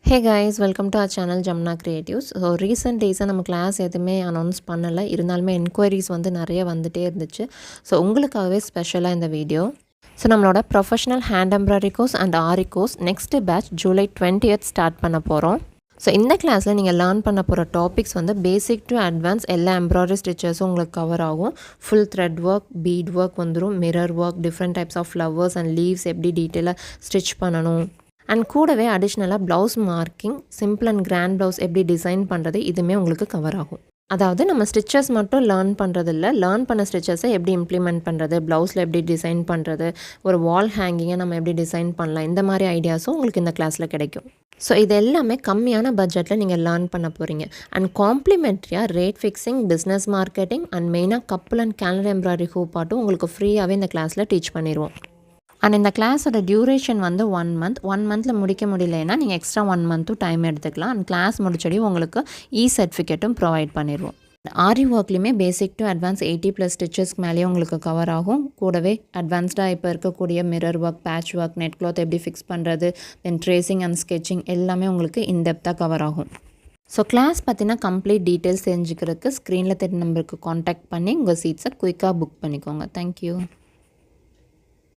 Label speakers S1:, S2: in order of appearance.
S1: Hey guys, welcome to our channel Jamna Creatives. So recent days நம்ம class எதுவுமே announce பண்ணலை, இருந்தாலுமே enquiries வந்து நிறைய வந்துகிட்டே இருந்துச்சு. ஸோ உங்களுக்காகவே ஸ்பெஷலாக இந்த வீடியோ. ஸோ நம்மளோட professional hand embroidery course and aari course next batch July 20th start பண்ண போகிறோம். ஸோ இந்த கிளாஸில் நீங்கள் லேர்ன் பண்ண போகிற டாபிக்ஸ் வந்து பேசிக் டு அட்வான்ஸ் எல்லா எம்ப்ராய்டரி ஸ்டிச்சஸும் உங்களுக்கு கவர் ஆகும். Full thread work, bead work வந்துடும், mirror work, different types of flowers and leaves எப்படி டீட்டெயிலாக ஸ்டிச் பண்ணணும், அண்ட் கூடவே அடிஷ்னலாக blouse marking, simple and grand blouse எப்படி டிசைன் பண்ணுறது, இதுவுமே உங்களுக்கு கவர் ஆகும். அதாவது நம்ம ஸ்டிச்சஸ் மட்டும் லேர்ன் பண்ணுறதில்ல, லேர்ன் பண்ண ஸ்டிச்சஸை எப்படி இம்ப்ளிமெண்ட் பண்ணுறது, ப்ளவுஸில் எப்படி டிசைன் பண்ணுறது, ஒரு வால் ஹேங்கிங்கை நம்ம எப்படி டிசைன் பண்ணலாம், இந்த மாதிரி ஐடியாஸும் உங்களுக்கு இந்த கிளாஸில் கிடைக்கும். ஸோ இது எல்லாமே கம்மியான பட்ஜெட்டில் நீங்கள் லேர்ன் பண்ண போகிறீங்க. அண்ட் காம்ப்ளிமெண்ட்ரியாக rate fixing, business marketing and மெயினாக கப்புள் அண்ட் கேலண்டர் எம்ப்ராய்டரி ஹூப்பாட்டும் உங்களுக்கு ஃப்ரீயாகவே இந்த கிளாஸில் டீச் பண்ணிடுவோம். அண்ட் இந்த கிளாஸோட டியூரேஷன் வந்து 1 month. 1 monthல் முடிக்க முடியலைன்னா நீங்கள் எக்ஸ்ட்ரா 1 month டைம் எடுத்துக்கலாம். அண்ட் கிளாஸ் முடிச்சடி உங்களுக்கு சர்டிஃபிகேட்டும் ப்ரொவைட் பண்ணிடுவோம். ஆரி ஒர்க்லேயுமே பேசிக் டு அட்வான்ஸ் 80+ ஸ்டிச்சஸ்க்கு மேலேயே உங்களுக்கு கவர் ஆகும். கூடவே அட்வான்ஸ்டாக இப்போ இருக்கக்கூடிய mirror work, patch work, net cloth எப்படி ஃபிக்ஸ் பண்ணுறது, தென் ட்ரேசிங் அண்ட் ஸ்கெட்சிங் எல்லாமே உங்களுக்கு இன்டெப்த்தாக கவர் ஆகும். ஸோ கிளாஸ் பார்த்தீங்கன்னா கம்ப்ளீட் டீட்டெயில்ஸ் தெரிஞ்சுக்கிறதுக்கு ஸ்க்ரீனில் தெரிய நம்பருக்கு காண்டாக்ட் பண்ணி உங்கள் சீட்ஸை குயிக்காக புக் பண்ணிக்கோங்க. தேங்க்யூ.